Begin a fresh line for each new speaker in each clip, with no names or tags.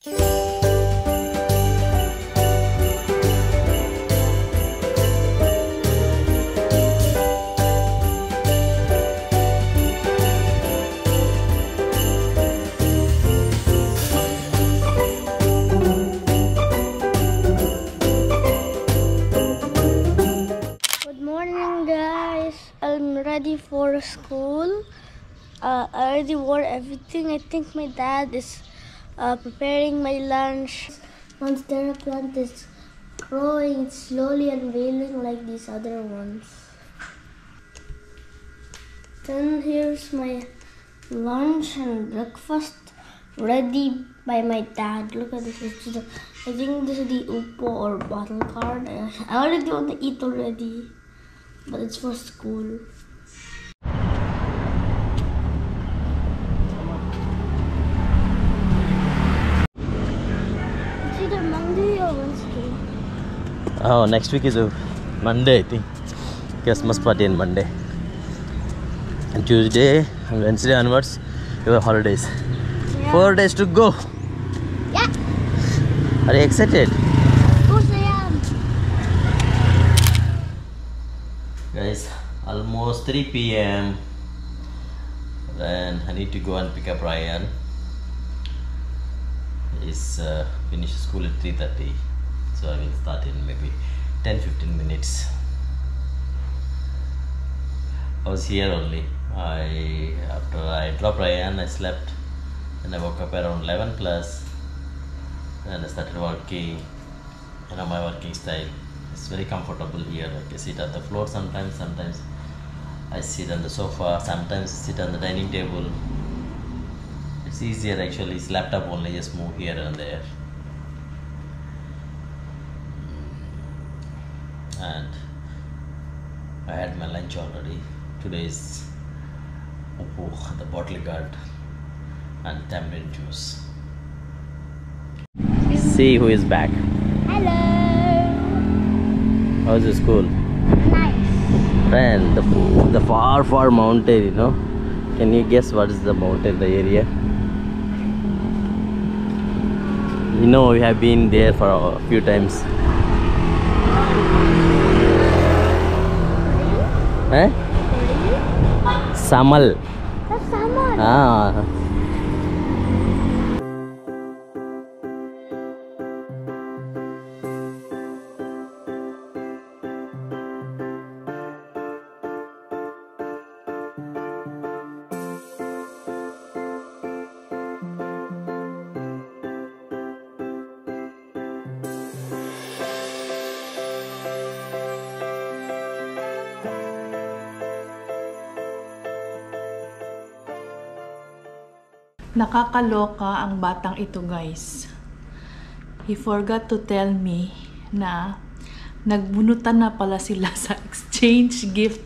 Ready for school. I already wore everything. I think my dad is preparing my lunch. Monstera plant is growing slowly and unveiling like these other ones. Then here's my lunch and breakfast ready by my dad. Look at this. I think this is the Upo or bottle card. I already want to eat already, but it's for school.
Oh, next week is a Monday, I think. Christmas party on Monday. And Tuesday and Wednesday onwards, your holidays.
Yeah.
4 days to go.
Yeah.
Are you excited?
Of course I am.
Guys, almost 3 p.m. and I need to go and pick up Ryan. He's finished school at 3:30. So I will start in maybe 10-15 minutes. I was here only. After I dropped Ryan, I slept and I woke up around 11 plus and I started working. You know, my working style. It's very comfortable here. I can sit on the floor sometimes I sit on the sofa, sometimes I sit on the dining table. It's easier actually. It's laptop only, just move here and there. And I had my lunch already. Today is Upo, the bottle guard, and tamarind juice. See who is back.
Hello.
How's the school?
Nice.
Friend, the far mountain, you know. Can you guess what is the mountain, the area? You know, we have been there for a few times. Eh? Samal.
That's Samal.
Ah.
Nakakaloka ang batang ito, guys. He forgot to tell me na nagbunutan na pala sila sa exchange gift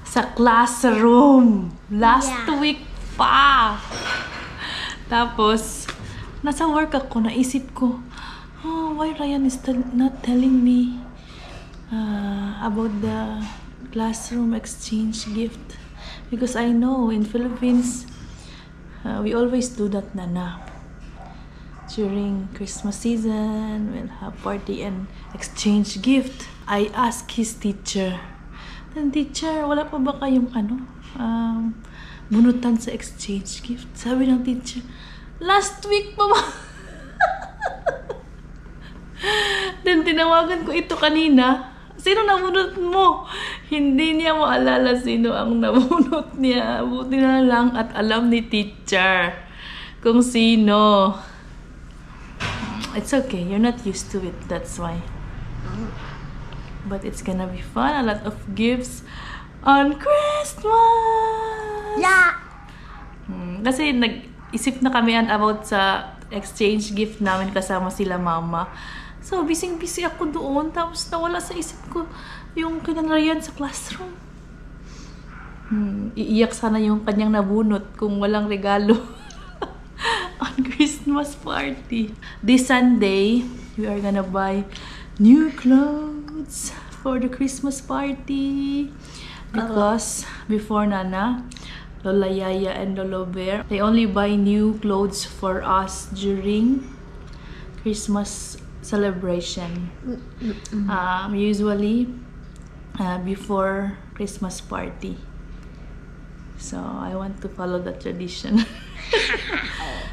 sa classroom. Last week pa. Tapos, nasa work ako, naisip ko, oh, why Ryan is not telling me about the classroom exchange gift? Because I know in Philippines, we always do that, Nana. During Christmas season, we'll have party and exchange gift. I asked his teacher, then teacher, wala pa ba kayong bunutan sa exchange gift? Sabi ng teacher, last week pa ba? Then tinawagan ko ito kanina. Sino nabunot mo? Hindi niya maalala sino ang nabunot niya. Buti na lang at alam ni teacher kung sino. It's okay. You're not used to it. That's why. But it's gonna be fun. A lot of gifts on Christmas!
Yeah!
Kasi nag-isip na kami about sa exchange gift namin kasama sila mama. So, busy ako doon. Tapos nawala sa isip ko yung kinanarayan sa classroom. Iiyak sana yung kanyang nabunot kung walang regalo on Christmas party. This Sunday, we are gonna buy new clothes for the Christmas party. Because before Nana, Lola Yaya and Lolo Bear, they only buy new clothes for us during Christmas celebration. Usually before Christmas party. So I want to follow the tradition.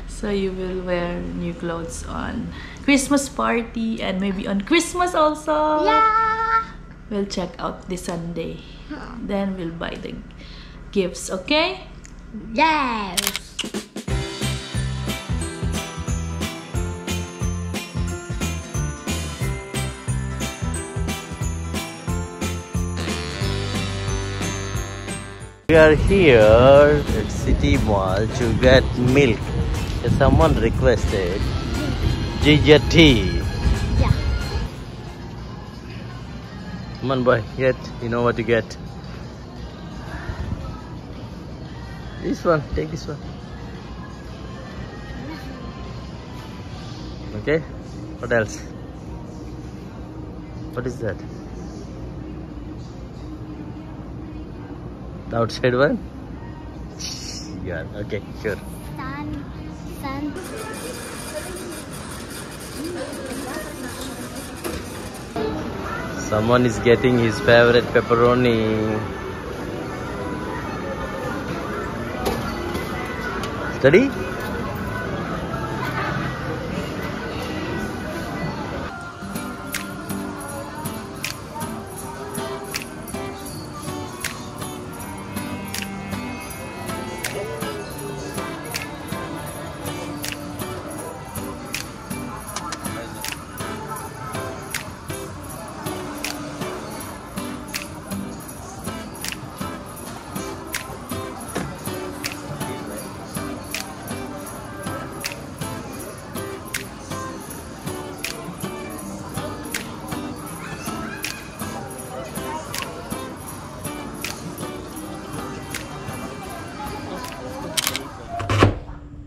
So you will wear new clothes on Christmas party and maybe on Christmas also.
Yeah.
We'll check out this Sunday. Then we'll buy the gifts, okay?
Yes.
We are here at City Mall to get milk. Someone requested ginger tea.
Yeah.
Come on, boy, get. You know what to get. This one, take this one. Okay. What else? What is that? The outside one? Yeah, okay, sure.
Sun.
Someone is getting his favorite pepperoni. Steady?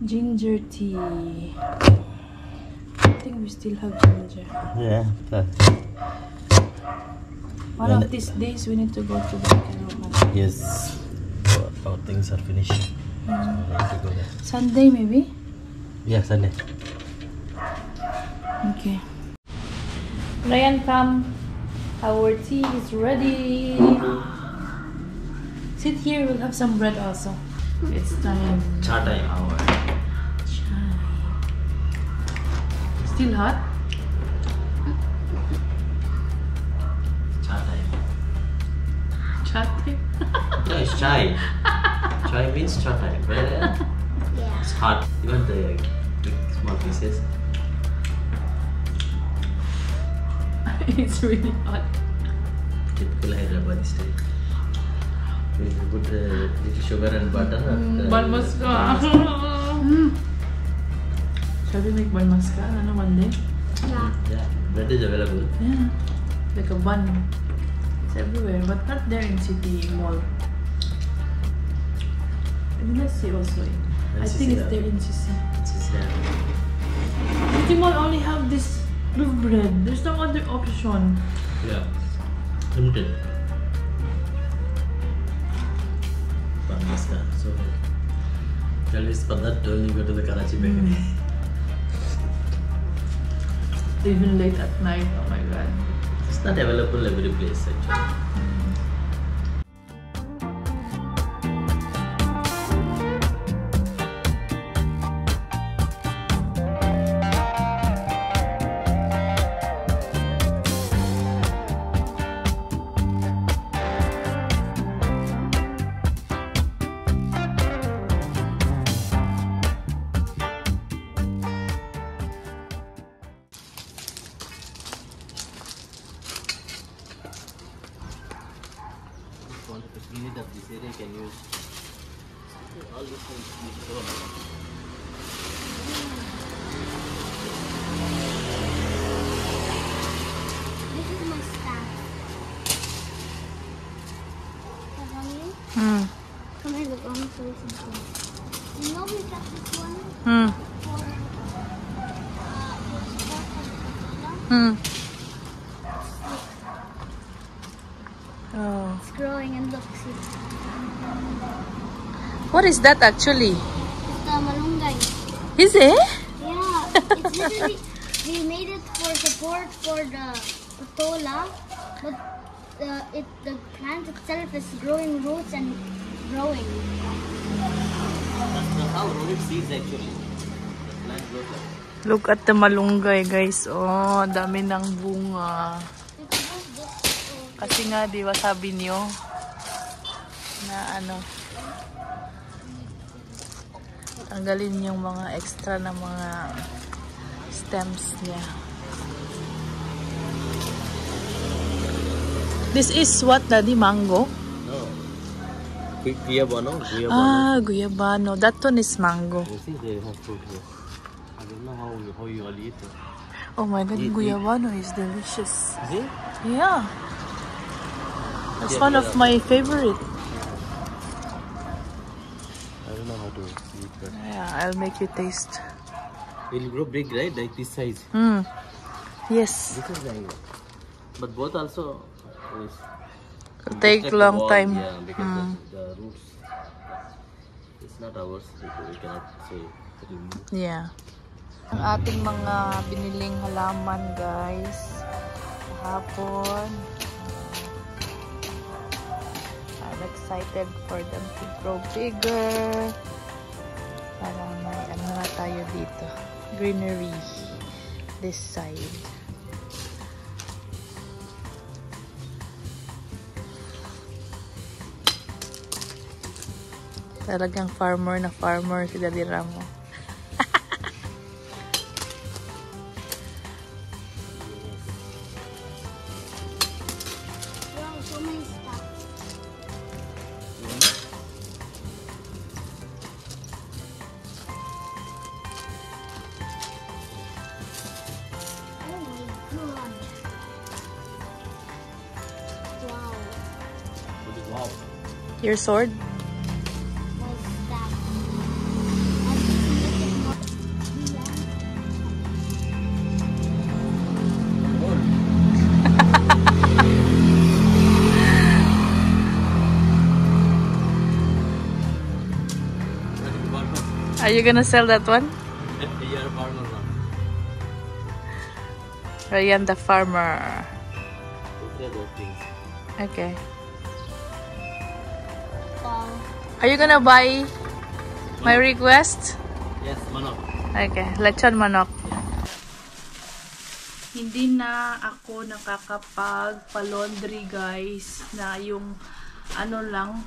Ginger tea. I think we still have ginger.
Yeah.
One of these days we need to go to the Canada.
Yes. Our things are finished. So we need to go there.
Sunday maybe?
Yeah, Sunday.
Okay. Ryan, come. Our tea is ready. Sit here, we'll have some bread also. It's time.
Cha time hour.
Chai. Still hot?
Cha time.
Chai time?
No, it's chai. Chai means cha time, right?
Yeah.
It's hot. You want the big small pieces?
It's really hot.
Typical Hyderabadi style. We put little sugar and butter.
Bal maska. Shall we make bal maska one day?
Yeah.
Yeah, bread is available.
Yeah. Like a bun. It's everywhere, but not there in City Mall. And let's see also. I think it's there in CC. City Mall only have this blue bread. There's no other option.
Yeah, limited. So, always for that when you go to the Karachi bakery.
Even late at night, oh my god.
It's not available every place actually. If you need of this area, you can use all these things.
This is my staff. Come here. Come here, look, I'm going to show you something. You know we got this one
Oh.
It's growing and look, see.
What is that actually?
It's the malunggay.
Is it?
Yeah, it's literally we made it for support for the patola, but the plant itself is growing roots and growing.
That's how root seeds actually. The plant grows like.
Look at the malunggay, guys. Oh, dami ng bunga. Kasi nga, di ba sabi niyo na ano, tanggalin yung mga extra na mga stems niya. This is what, Daddy? Mango?
No. Guyabano.
Ah, guyabano. That one is mango.
You see, they have fruit here. I don't know how you all eat it.
Oh my god, guyabano is delicious.
Is it?
Yeah. That's one of my favorite.
I don't know how to eat that.
Yeah, I'll make you taste.
It will grow big, right? Like this size.
Yes.
This is mango. But both also is
It'll take
like
long
wall,
time.
Yeah, because the roots. It's not ours. We cannot say.
Yeah. Ang ating mga biniling halaman, guys. Kahapon. I'm excited for them to grow bigger. Para may ano na tayo dito. Greenery. This side. Talagang farmer na farmer si Daddy Ramo.
Wow, so many stuff. Oh my god. Wow.
What is wow?
Your sword?
What's that?
Are you gonna sell that one?
You are a farmer now.
Ryan the farmer.
Look at those things.
Okay.
Wow.
Are you gonna buy my request?
Yes, manok.
Okay, lechon manok. Hindi na ako nakakapag-laundry, guys, na yung ano lang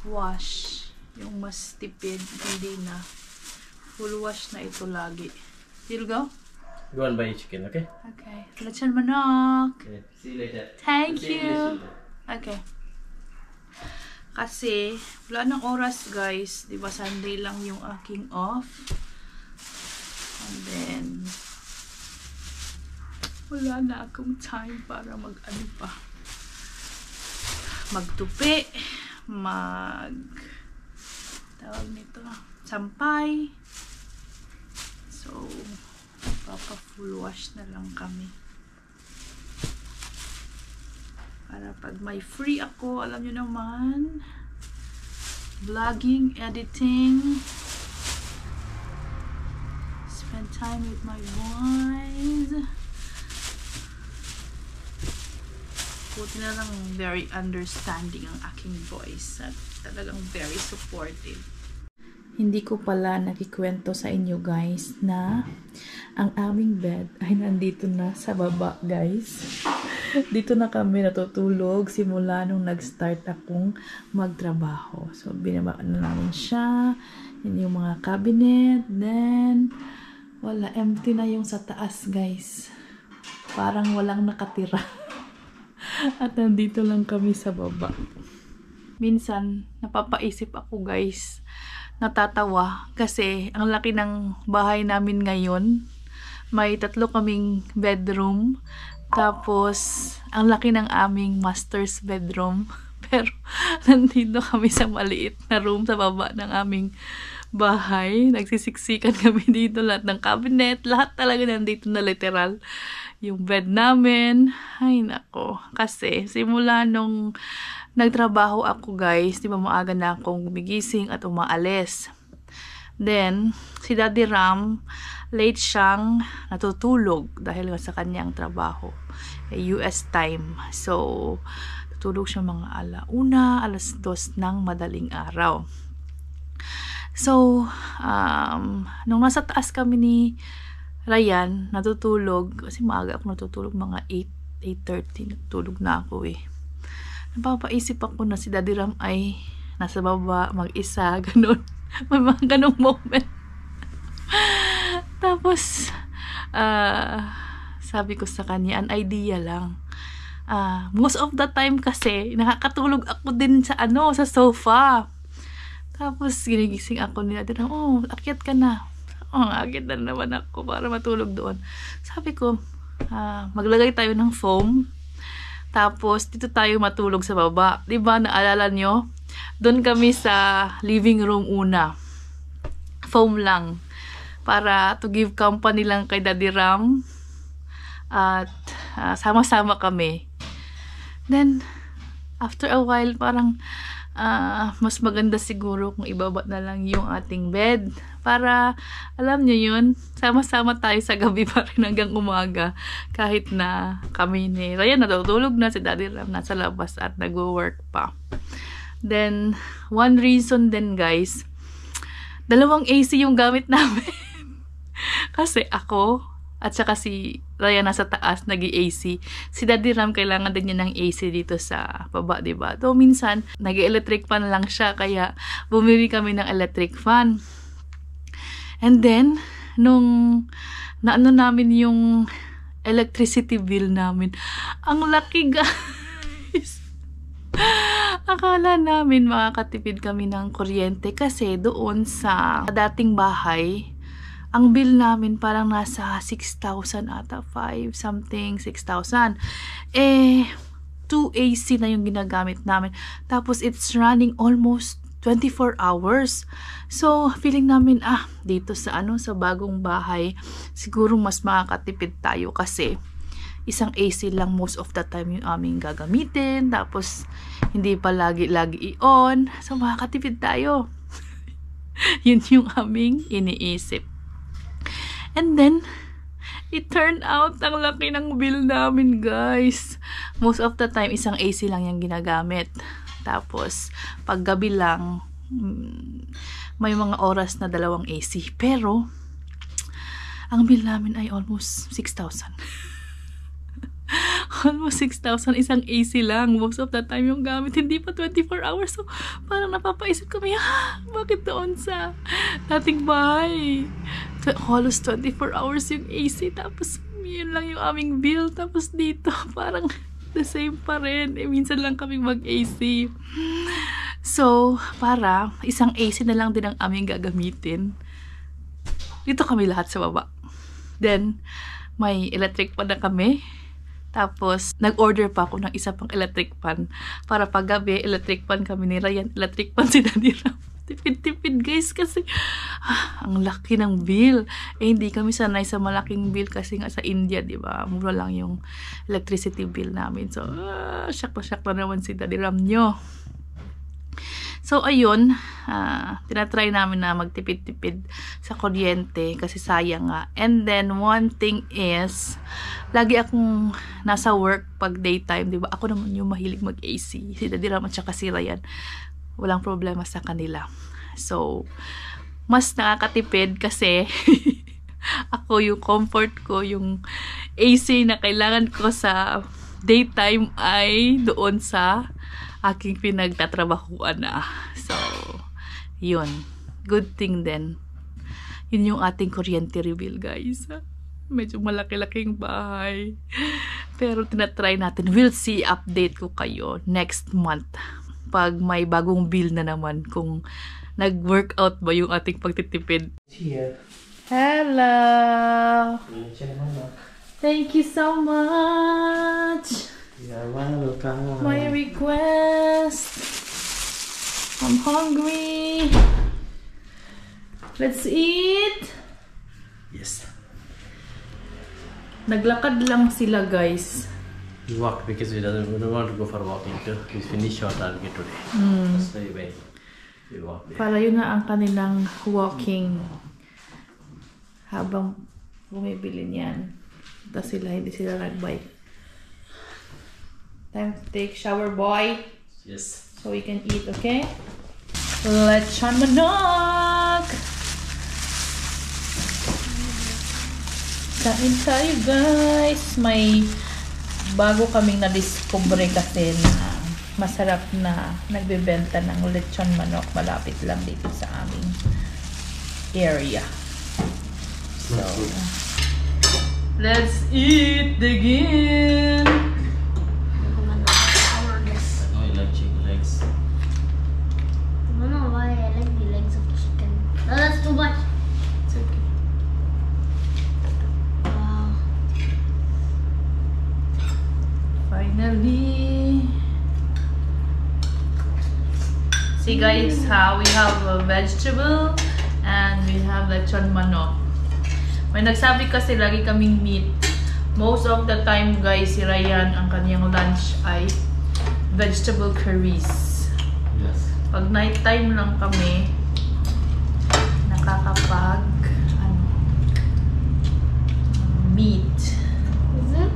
wash, yung mas tipid. Hindi na full wash na ito lagi. You'll go?
Go and buy chicken, okay?
Okay, lechon manok.
Okay. See you later.
Thank
See
you.
later.
Okay. Kasi, wala nang oras, guys. Diba, Sunday lang yung aking off. And then, wala na akong time para mag-ano pa. Magtupi. Tawag nito, sampay. So, papa-full wash na lang kami. Para pag may free ako, alam nyo naman, vlogging, editing, spend time with my boys. Buti na lang very understanding ang aking boys at talagang very supportive. Hindi ko pala nakikwento sa inyo, guys, na ang aming bed ay nandito na sa baba, guys. Dito na kami natutulog simula nung nag-start akong magtrabaho. So, binaba na namin siya. Yan yung mga cabinet. Then, wala. Empty na yung sa taas, guys. Parang walang nakatira. At nandito lang kami sa baba. Minsan, napapaisip ako, guys. Natatawa. Kasi, ang laki ng bahay namin ngayon. May 3 kaming bedroom. Tapos, ang laki ng aming master's bedroom. Pero, nandito kami sa maliit na room sa baba ng aming bahay. Nagsisiksikan kami dito. Lahat ng cabinet. Lahat talaga nandito na literal. Yung bed namin. Ay, nako. Kasi, simula nung nagtrabaho ako, guys, di ba maaga na akong gumigising at umaalis. Then, si Daddy Ram late siyang natutulog dahil sa kanyang trabaho. US time. So, tutulog siya mga 1:00, 2:00 ng madaling araw. So, nung nasa taas kami ni Ryan, natutulog, kasi maaga ako natutulog, mga 8:30, natutulog na ako eh. Napapaisip ako na si Daddy Ram ay nasa baba, mag-isa, ganun. May mga ganung moment. Tapos, sabi ko sa kanya, an idea lang. Most of the time kasi, nakakatulog ako din sa sa sofa. Tapos, ginigising ako nila. Akyat ka na. Akyat na naman ako para matulog doon. Sabi ko, maglagay tayo ng foam. Tapos, dito tayo matulog sa baba. Diba, naalala nyo? Doon kami sa living room una. Foam lang. Para to give company lang kay Daddy Ram. At sama-sama kami. Then, after a while, parang mas maganda siguro kung ibaba na lang yung ating bed. Para, alam nyo yun, sama-sama tayo sa gabi pa rin hanggang umaga. Kahit na kami ni Ryan natutulog na, si Daddy Ram nasa labas at nag-work pa. Then, one reason din guys, 2 AC yung gamit namin. Kasi ako, at saka si Ryan nasa taas, nag-AC. Si Daddy Ram, kailangan din niya ng AC dito sa baba, diba? So, minsan, nag-electric fan lang siya, kaya bumili kami ng electric fan. And then, nung naano namin yung electricity bill namin, ang laki guys. Akala namin makakatipid kami ng kuryente kasi doon sa dating bahay, ang bill namin parang nasa 6,000 ata, 5 something, 6,000. 2 AC na yung ginagamit namin. Tapos it's running almost 24 hours. So, feeling namin, dito sa sa bagong bahay, siguro mas makakatipid tayo kasi isang AC lang most of the time yung aming gagamitin. Tapos, hindi pa lagi-lagi i-on. So, makakatipid tayo. Yun yung aming iniisip. And then, it turned out, ang laki ng bill namin, guys. Most of the time, isang AC lang yung ginagamit. Tapos, pag gabi lang, may mga oras na 2 AC. Pero, ang bill namin ay almost 6,000. Almost 6,000, isang AC lang. Most of the time yung gamit, hindi pa 24 hours. So, parang napapaisip kami, bakit doon sa dating bahay? Halos 24 hours yung AC. Tapos, yun lang yung aming bill. Tapos dito, parang the same pa rin. Minsan lang kami mag-AC. So, para isang AC na lang din ang aming gagamitin. Dito kami lahat sa baba. Then, may electric pan na kami. Tapos, nag-order pa ako ng isa pang electric pan. Para paggabi, electric pan kami ni Ryan. Electric pan si Daddy Ram. Tipid-tipid guys kasi ang laki ng bill. Hindi kami sanay sa malaking bill kasi nga sa India, diba? Mura lang yung electricity bill namin. So, shock na naman si Daddy Ram nyo. So, ayun, tinatry namin na magtipid-tipid sa kuryente kasi sayang nga. And then, one thing is, lagi akong nasa work pag daytime, diba? Ako naman yung mahilig mag-AC. Si Daddy Ram at saka si Ryan, walang problema sa kanila. So, mas nakakatipid kasi ako yung comfort ko, yung AC na kailangan ko sa daytime ay doon sa aking pinagtatrabahuan na. So, yun. Good thing din. Yun yung ating kuryente reveal, guys. Medyo malaki-laking bahay. Pero tinatry natin. We'll see, update ko kayo next month. Pag may bagong bill na naman. Kung nag-workout ba yung ating pagtitipid.
Here.
Hello! Thank you so much!
You're welcome.
My request. I'm hungry. Let's eat.
Yes.
Naglakad lang sila, guys.
We walked because we don't want to go for walking too. We finished our target today. So we walked there.
Para yun na ang kanilang walking. habang bumibili niyan. Tapos hindi sila nag-buy. Time to take shower, boy.
Yes.
So we can eat, okay? Lechon manok! Kain tayo, guys! May bago kaming na-discover kasi na masarap na nagbebenta ng lechon manok. Malapit lang dito sa aming area. So, let's eat again!
I know you like chicken legs.
I don't know why I like the legs of the chicken. No, that's too much.
It's okay.
Wow.
Finally! See guys, we have a vegetable and we have lechon manok. May nagsabi kasi lagi kaming meat. Most of the time guys, si Ryan ang kanyang lunch ay vegetable curries.
Yes.
Pag night time lang kami, nakakapag meat.
Is it?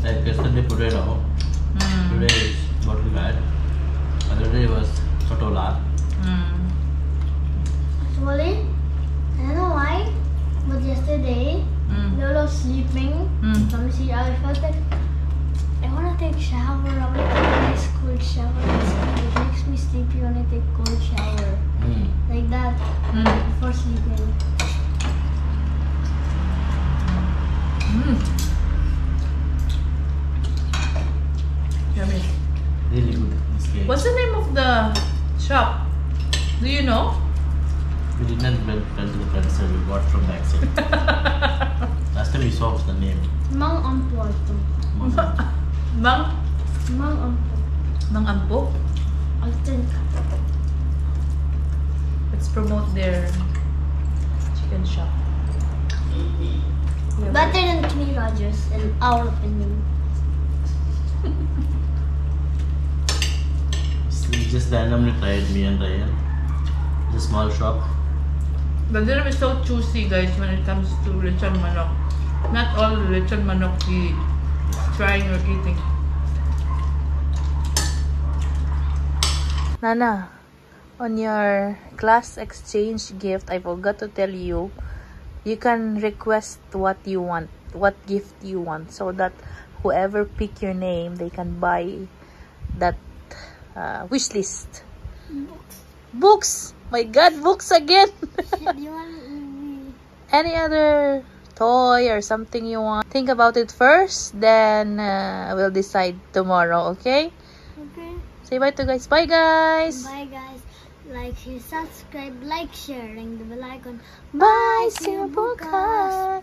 Like yesterday potato. Today is what we had. Other day was patola.
Actually, I don't know why, but yesterday, Lolo was sleeping. Let me see, I felt like I want to take a shower. I want to take a nice cold shower. It makes me sleepy when I take cold shower. Like that, before sleeping.
Yummy.
Really good. This game.
What's the name of the shop? Do you know?
We didn't tell to the friends that we got from the exit. Last time we saw was the name.
Mang Ampo.
Mang
Ampo.
Ampo?
I think.
Let's promote their chicken shop.
Better than Kenny Rogers, in our opinion.
We just randomly tried, me and Ryan. It's a small shop.
The dinner is so juicy guys when it comes to lechon manok. Not all lechon manok we trying or eating. Nana, on your class exchange gift, I forgot to tell you, you can request what you want, what gift you want, so that whoever pick your name, they can buy that wish list. Books! My God, books again!
Do you want
Any other toy or something you want? Think about it first, then we'll decide tomorrow, okay?
Okay.
Say bye to guys. Bye guys!
Bye guys. Like, share, subscribe, like, share, ring the bell icon.
Bye! See you bukas!